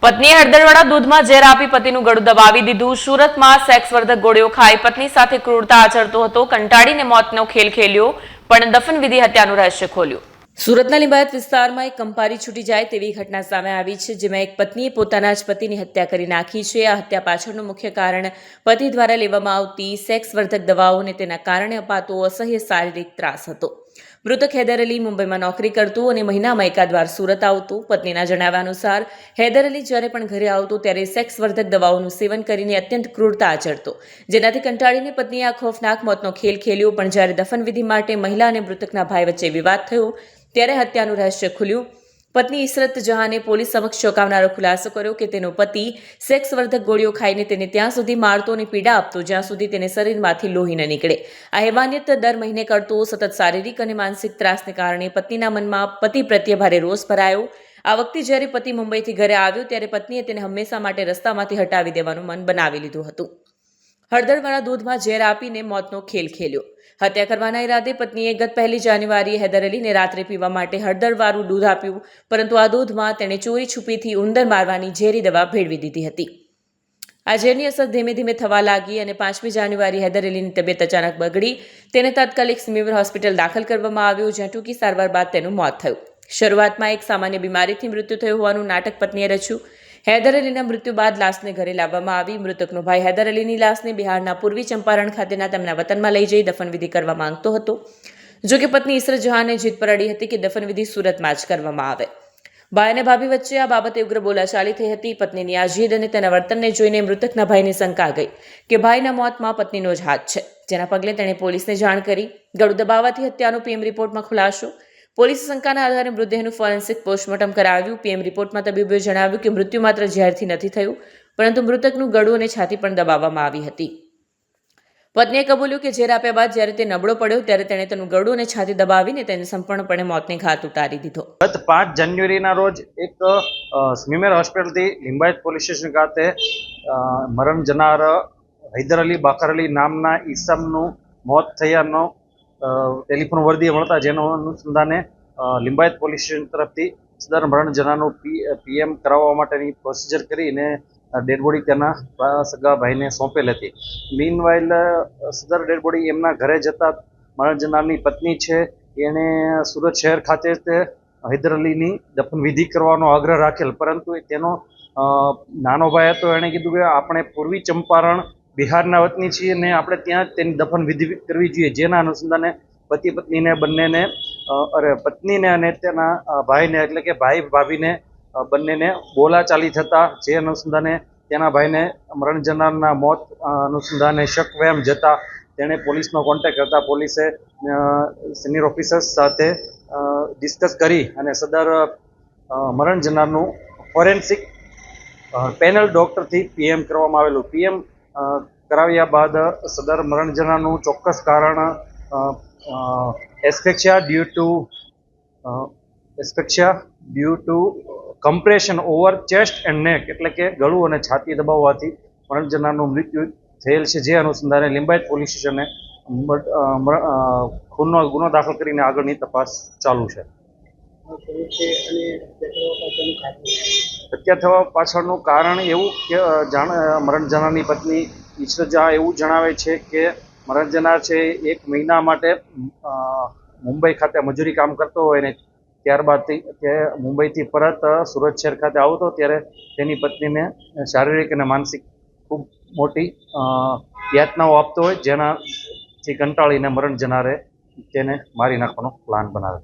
પત્નીએ હળદરવાળા દૂધમાં ઝેર આપી પતિનું ગળું દબાવી દીધું। સુરતમાં સેક્સવર્ધક ગોળીઓ ખાઈ પત્ની સાથે ક્રૂરતા આચરતો હતો। કંટાળીને મોતનો ખેલ ખેલ્યો, પણ દફનવિધિ હત્યાનું રહસ્ય ખોલ્યું। સુરતના લિંબાયત વિસ્તારમાં એક કંપારી છૂટી જાય તેવી ઘટના સામે આવી છે, જેમાં એક પત્નીએ પોતાના જ પતિની હત્યા કરી નાખી છે। આ હત્યા પાછળનું મુખ્ય કારણ પતિ દ્વારા લેવામાં આવતી સેક્સવર્ધક દવાઓ અને તેના કારણે અપાતો અસહ્ય શારીરિક ત્રાસ હતો। મૃતક હૈદર અલી મુંબઈમાં નોકરી કરતો અને મહિનામાં એકાદ વાર સુરત આવતો। પત્નીના જણાવ્યા અનુસાર હૈદર અલી જ્યારે પણ ઘરે આવતો ત્યારે સેક્સવર્ધક દવાઓનું સેવન કરીને અત્યંત ક્રૂરતા આચરતો, જેનાથી કંટાળીને પત્નીએ આ ખોફનાક મોતનો ખેલ ખેલ્યો। પણ જ્યારે દફનવિધિ માટે મહિલા અને મૃતકના ભાઈ વચ્ચે વિવાદ થયો ત્યારે હત્યાનું રહસ્ય ખુલ્યું। પત્ની ઇશરત જહાને પોલીસ સમક્ષ ચોંકાવનારો ખુલાસો કર્યો કે તેનો પતિ સેક્સવર્ધક ગોળીઓ ખાઈને તેને ત્યાં સુધી મારતો અને પીડા આપતો જ્યાં સુધી તેને શરીરમાંથી લોહી ન નીકળે। આ હેવાનિયત દર મહિને કરતો સતત શારીરિક અને માનસિક ત્રાસને કારણે પત્નીના મનમાં પતિ પ્રત્યે ભારે રોષ ભરાયો। આ વખતે જ્યારે પતિ મુંબઈથી ઘરે આવ્યો ત્યારે પત્નીએ તેને હંમેશા માટે રસ્તામાંથી હટાવી દેવાનું મન બનાવી લીધું હતું। હળદરવાળા દૂધમાં ઝેર આપીને મોતનો ખેલ ખેલ્યો। હત્યા કરવાના ઈરાદે પત્નીએ ગત 1 જાન્યુઆરીએ હૈદર અલીને રાત્રે પીવા માટે હળદરવાળું દૂધ આપ્યું, પરંતુ આ દૂધમાં તેણે ચોરી છુપીથી ઉંદર મારવાની ઝેરી દવા ભેળવી દીધી હતી। આ ઝેરની અસર ધીમે ધીમે થવા લાગી અને 5મી જાન્યુઆરીએ હૈદર અલીની તબિયત અચાનક બગડી। તેને તાત્કાલિક સિમિવર હોસ્પિટલ દાખલ કરવામાં આવ્યો, જ્યાં ટૂંકી સારવાર બાદ તેનું મોત થયું। શરૂઆતમાં એક સામાન્ય બીમારીથી મૃત્યુ થયું હોવાનું નાટક પત્નીએ રચ્યું। હૈદર અલીના મૃત્યુ બાદ લાશને ઘરે લાવવામાં આવી। મૃતકનો ભાઈ હૈદર અલીની લાશને બિહારના પૂર્વી ચંપારણ ખાતેના તેમના વતનમાં લઈ જઈ દફનવિધિ કરવા માંગતો હતો, જોકે પત્ની ઇશરત જહાને જીદ પર અડી હતી કે દફનવિધિ સુરતમાં જ કરવામાં આવે। ભાઈ અને ભાભી વચ્ચે આ બાબતે ઉગ્ર બોલાચાલી થઈ હતી। પત્નીની આ જીદ અને તેના વર્તનને જોઈને મૃતકના ભાઈને શંકા ગઈ કે ભાઈના મોતમાં પત્નીનો જ હાથ છે, જેના પગલે તેણે પોલીસને જાણ કરી। ગળું દબાવવાથી હત્યાનો પીએમ રિપોર્ટમાં ખુલાસો। પોલીસે શંકાના આધારે મૃતદેહનું ફોરેન્સિક પોસ્ટમોર્ટમ કરાવ્યું। પીએમ રિપોર્ટમાં તબીબોએ જણાવ્યું કે મૃત્યુ માત્ર ઝેરથી નથી થયું, પરંતુ મૃતકનું ગળું અને છાતી પણ દબાવવામાં આવી હતી। પત્નીએ કબૂલ્યું કે ઝેર આપ્યા બાદ જ્યારે તે નબળો પડ્યો ત્યારે તેણે તેનું ગળું અને છાતી દબાવીને તેને સંપૂર્ણપણે મોતને ઘાટ ઉતારી દીધો। ગત 5 જાન્યુઆરીના રોજ એક સ્મીમેર હોસ્પિટલથી લિંબાયત પોલીસ સ્ટેશન ખાતે મરણ જનાર હૈદર અલી બાકર અલી નામના ઈસમનું મોત થયાનો ટેલિફોન વર્દી મળતા જેનો અનુસંધાને લિંબાયત પોલીસ સ્ટેશન તરફથી સદર મરણ જનારનું પીએમ કરાવવા માટેની પ્રોસિજર કરીને ડેડ બોડી તેના સગા ભાઈને સોંપેલ હતી। મીનવાઇલ સદર ડેડ બોડી એમના ઘરે જતા મરણ જનારની પત્ની છે એણે સુરત શહેર ખાતે તે હૈદર અલીની દફનવિધિ કરવાનો આગ્રહ રાખેલ, પરંતુ તેનો નાનો ભાઈ હતો એણે કીધું કે આપણે પૂર્વી ચંપારણ બિહારના વતની છીએ અને આપણે ત્યાં તેની દફનવિધિ કરવી જોઈએ, જેના અનુસંધાને પતિ પત્નીને બંનેને પત્નીને અને તેના ભાઈને એટલે કે ભાઈ ભાભીને બંનેને બોલાચાલી થતા જે અનુસંધાને તેના ભાઈને મરણ જનારના મોત અનુસંધાને શક વહેમ જતા તેણે પોલીસનો કોન્ટેક્ટ કરતા પોલીસે સિનિયર ઓફિસર્સ સાથે ડિસ્કસ કરી અને સદર મરણ જનારનું ફોરેન્સિક પેનલ ડૉક્ટરથી પીએમ કરવામાં આવેલું। પીએમ કરાવ્યા બાદ સદર મરણ જનારનું ચોક્કસ કારણ asphyxia due to compression over chest and neck એટલે કે ગળું અને છાતી દબાવવાથી મરણ જનારનું મૃત્યુ થયેલ છે, જે અનુસંધાને લિંબાયત પોલીસ સ્ટેશને ખૂનનો ગુનો દાખલ કરીને આગળની તપાસ ચાલુ છે। હત્યા થવા પાછળનું કારણ એવું કે મરણ જનારની પત્ની ઇશરત જહાં એવું જણાવે છે કે મરણ જનાર છે 1 મહિના માટે મુંબઈ ખાતે મજૂરી કામ કરતો હોય ને ત્યારબાદ તે મુંબઈથી પરત સુરત શહેર ખાતે આવતો ત્યારે તેની પત્નીને શારીરિક અને માનસિક ખૂબ મોટી યાતનાઓ આપતો હોય, જેનાથી કંટાળીને મરણ જનારે તેને મારી નાખવાનો પ્લાન બનાવે।